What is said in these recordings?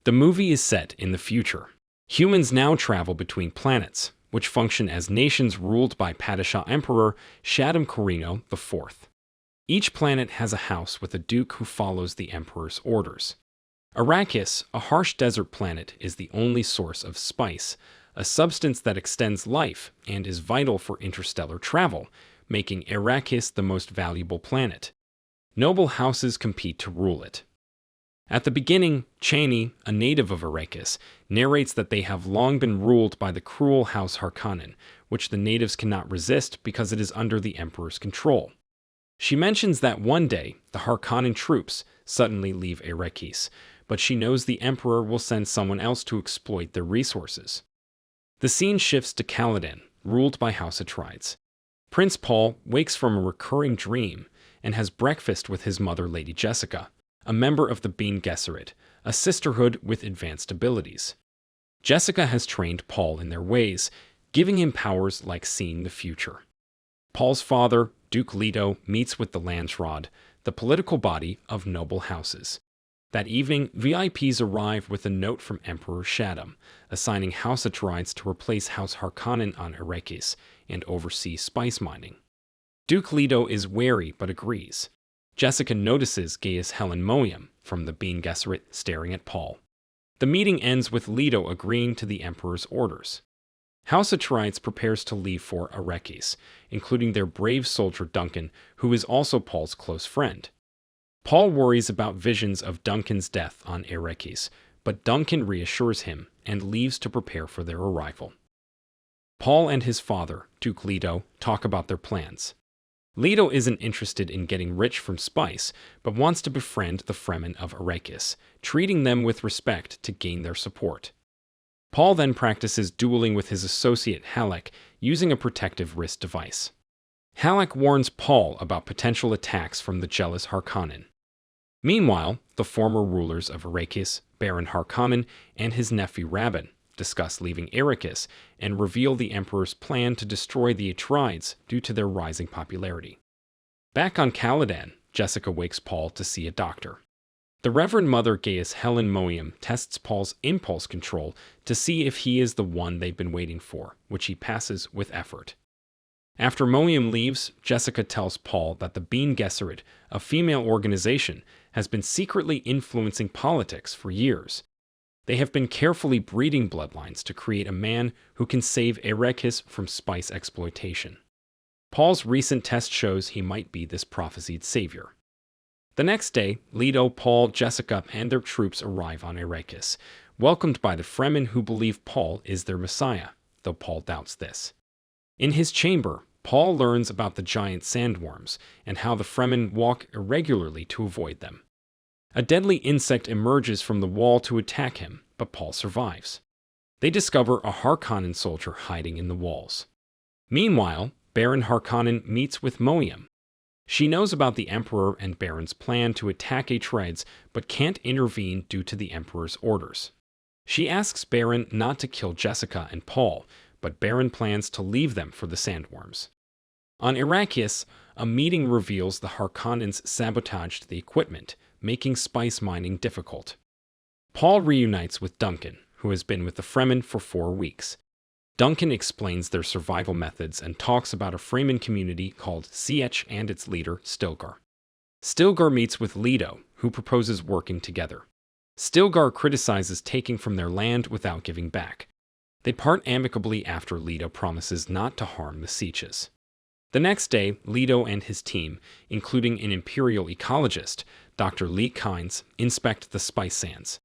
The movie is set in the future. Humans now travel between planets, which function as nations ruled by Padishah Emperor Shaddam Corino IV. Each planet has a house with a duke who follows the emperor's orders. Arrakis, a harsh desert planet, is the only source of spice, a substance that extends life and is vital for interstellar travel, making Arrakis the most valuable planet. Noble houses compete to rule it. At the beginning, Chani, a native of Arrakis, narrates that they have long been ruled by the cruel House Harkonnen, which the natives cannot resist because it is under the Emperor's control. She mentions that one day, the Harkonnen troops suddenly leave Arrakis, but she knows the Emperor will send someone else to exploit their resources. The scene shifts to Caladan, ruled by House Atreides. Prince Paul wakes from a recurring dream and has breakfast with his mother, Lady Jessica, a member of the Bene Gesserit, a sisterhood with advanced abilities. Jessica has trained Paul in their ways, giving him powers like seeing the future. Paul's father, Duke Leto, meets with the Landsraad, the political body of noble houses. That evening, VIPs arrive with a note from Emperor Shaddam, assigning House Atreides to replace House Harkonnen on Arrakis and oversee spice mining. Duke Leto is wary but agrees. Jessica notices Gaius Helen Mohiam from the Bene Gesserit staring at Paul. The meeting ends with Leto agreeing to the Emperor's orders. House Atreides prepares to leave for Arrakis, including their brave soldier Duncan, who is also Paul's close friend. Paul worries about visions of Duncan's death on Arrakis, but Duncan reassures him and leaves to prepare for their arrival. Paul and his father, Duke Leto, talk about their plans. Leto isn't interested in getting rich from spice, but wants to befriend the Fremen of Arrakis, treating them with respect to gain their support. Paul then practices dueling with his associate Halleck using a protective wrist device. Halleck warns Paul about potential attacks from the jealous Harkonnen. Meanwhile, the former rulers of Arrakis, Baron Harkonnen and his nephew Rabban, discuss leaving Arrakis and reveal the Emperor's plan to destroy the Atreides due to their rising popularity. Back on Caladan, Jessica wakes Paul to see a doctor. The Reverend Mother Gaius Helen Mohiam tests Paul's impulse control to see if he is the one they've been waiting for, which he passes with effort. After Mohiam leaves, Jessica tells Paul that the Bene Gesserit, a female organization, has been secretly influencing politics for years. They have been carefully breeding bloodlines to create a man who can save Arrakis from spice exploitation. Paul's recent test shows he might be this prophesied savior. The next day, Leto, Paul, Jessica, and their troops arrive on Arrakis, welcomed by the Fremen who believe Paul is their messiah, though Paul doubts this. In his chamber, Paul learns about the giant sandworms and how the Fremen walk irregularly to avoid them. A deadly insect emerges from the wall to attack him, but Paul survives. They discover a Harkonnen soldier hiding in the walls. Meanwhile, Baron Harkonnen meets with Mohiam. She knows about the Emperor and Baron's plan to attack Atreides, but can't intervene due to the Emperor's orders. She asks Baron not to kill Jessica and Paul, but Baron plans to leave them for the sandworms. On Arrakis, a meeting reveals the Harkonnens sabotaged the equipment, making spice mining difficult. Paul reunites with Duncan, who has been with the Fremen for 4 weeks. Duncan explains their survival methods and talks about a Fremen community called Sietch and its leader, Stilgar. Stilgar meets with Leto, who proposes working together. Stilgar criticizes taking from their land without giving back. They part amicably after Leto promises not to harm the Sietches. The next day, Leto and his team, including an imperial ecologist, Dr. Liet Kynes, inspect the spice sands.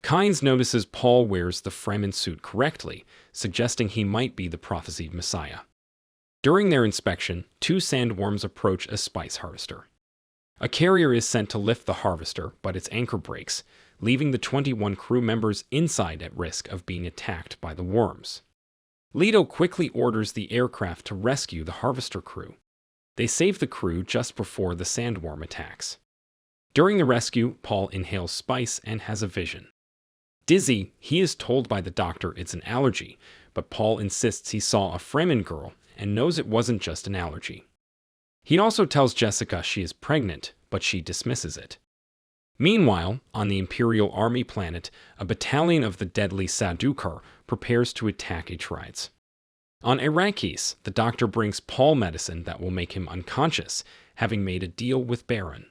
Kynes notices Paul wears the Fremen suit correctly, suggesting he might be the prophesied messiah. During their inspection, 2 sandworms approach a spice harvester. A carrier is sent to lift the harvester, but its anchor breaks, leaving the 21 crew members inside at risk of being attacked by the worms. Leto quickly orders the aircraft to rescue the harvester crew. They save the crew just before the sandworm attacks. During the rescue, Paul inhales spice and has a vision. Dizzy, he is told by the doctor it's an allergy, but Paul insists he saw a Fremen girl and knows it wasn't just an allergy. He also tells Jessica she is pregnant, but she dismisses it. Meanwhile, on the Imperial Army planet, a battalion of the deadly Stilgar prepares to attack Atreides. On Arrakis, the doctor brings Paul medicine that will make him unconscious, having made a deal with Baron.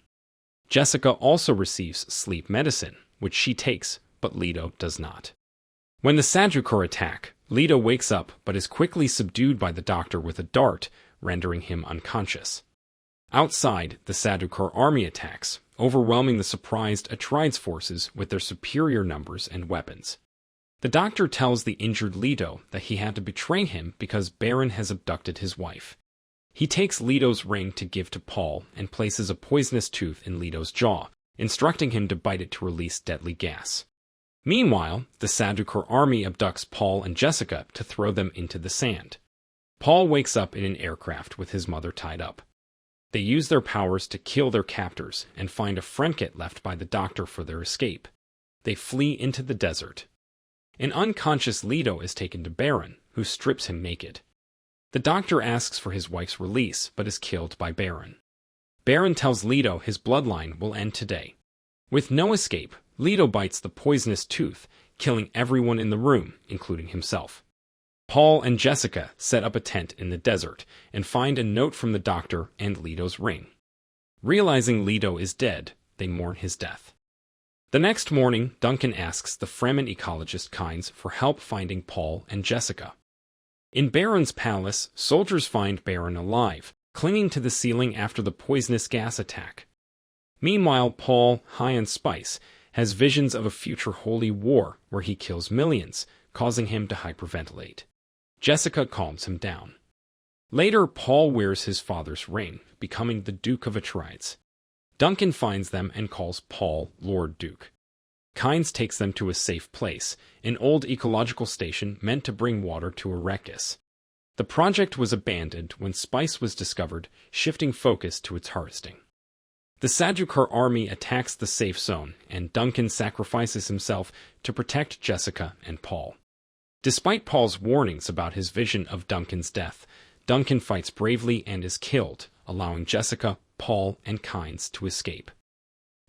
Jessica also receives sleep medicine, which she takes, but Leto does not. When the Stilgar attack, Leto wakes up but is quickly subdued by the doctor with a dart, rendering him unconscious. Outside, the Stilgar army attacks, overwhelming the surprised Atreides forces with their superior numbers and weapons. The doctor tells the injured Leto that he had to betray him because Baron has abducted his wife. He takes Leto's ring to give to Paul and places a poisonous tooth in Leto's jaw, instructing him to bite it to release deadly gas. Meanwhile, the Stilgar army abducts Paul and Jessica to throw them into the sand. Paul wakes up in an aircraft with his mother tied up. They use their powers to kill their captors and find a friend-kit left by the doctor for their escape. They flee into the desert. An unconscious Leto is taken to Baron, who strips him naked. The doctor asks for his wife's release, but is killed by Baron. Baron tells Leto his bloodline will end today. With no escape, Leto bites the poisonous tooth, killing everyone in the room, including himself. Paul and Jessica set up a tent in the desert and find a note from the doctor and Leto's ring. Realizing Leto is dead, they mourn his death. The next morning, Duncan asks the Fremen ecologist Kynes for help finding Paul and Jessica. In Baron's palace, soldiers find Baron alive, clinging to the ceiling after the poisonous gas attack. Meanwhile, Paul, high on spice, has visions of a future holy war where he kills millions, causing him to hyperventilate. Jessica calms him down. Later, Paul wears his father's ring, becoming the Duke of Atreides. Duncan finds them and calls Paul Lord Duke. Kynes takes them to a safe place, an old ecological station meant to bring water to Arrakis. The project was abandoned when spice was discovered, shifting focus to its harvesting. The Stilgar army attacks the safe zone, and Duncan sacrifices himself to protect Jessica and Paul. Despite Paul's warnings about his vision of Duncan's death, Duncan fights bravely and is killed, allowing Jessica, Paul, and Kynes to escape.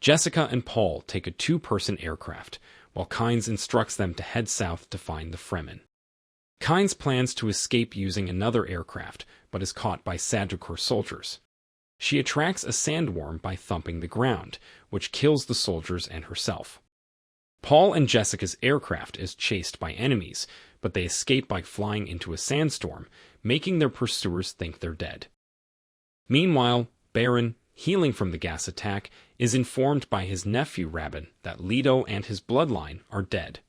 Jessica and Paul take a two-person aircraft, while Kynes instructs them to head south to find the Fremen. Kynes plans to escape using another aircraft, but is caught by Stilgar soldiers. She attracts a sandworm by thumping the ground, which kills the soldiers and herself. Paul and Jessica's aircraft is chased by enemies, but they escape by flying into a sandstorm, making their pursuers think they're dead. Meanwhile, Baron, healing from the gas attack, is informed by his nephew Rabban that Leto and his bloodline are dead.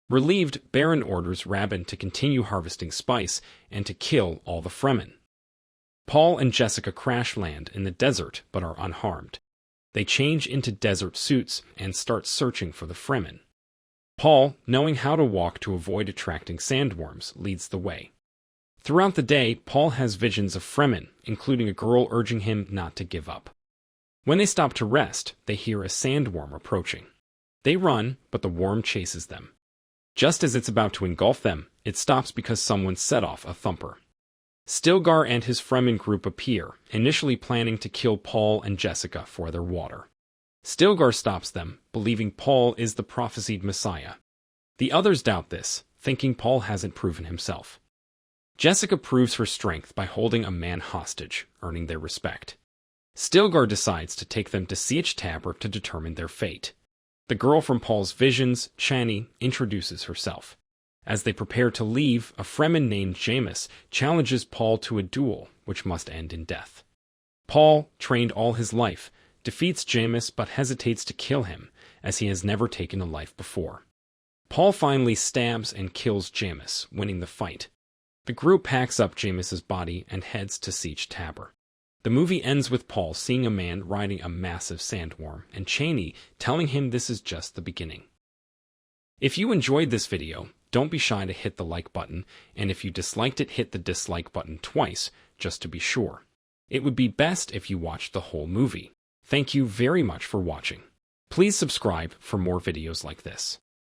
Relieved, Baron orders Rabban to continue harvesting spice and to kill all the Fremen. Paul and Jessica crash land in the desert but are unharmed. They change into desert suits and start searching for the Fremen. Paul, knowing how to walk to avoid attracting sandworms, leads the way. Throughout the day, Paul has visions of Fremen, including a girl urging him not to give up. When they stop to rest, they hear a sandworm approaching. They run, but the worm chases them. Just as it's about to engulf them, it stops because someone set off a thumper. Stilgar and his Fremen group appear, initially planning to kill Paul and Jessica for their water. Stilgar stops them, believing Paul is the prophesied Messiah. The others doubt this, thinking Paul hasn't proven himself. Jessica proves her strength by holding a man hostage, earning their respect. Stilgar decides to take them to Sietch Tabor to determine their fate. The girl from Paul's visions, Chani, introduces herself. As they prepare to leave, a Fremen named Jamis challenges Paul to a duel, which must end in death. Paul, trained all his life, defeats Jamis but hesitates to kill him, as he has never taken a life before. Paul finally stabs and kills Jamis, winning the fight. The group packs up Jamis's body and heads to Sietch Tabor. The movie ends with Paul seeing a man riding a massive sandworm, and Chani telling him this is just the beginning. If you enjoyed this video, don't be shy to hit the like button, and if you disliked it, hit the dislike button twice, just to be sure. It would be best if you watched the whole movie. Thank you very much for watching. Please subscribe for more videos like this.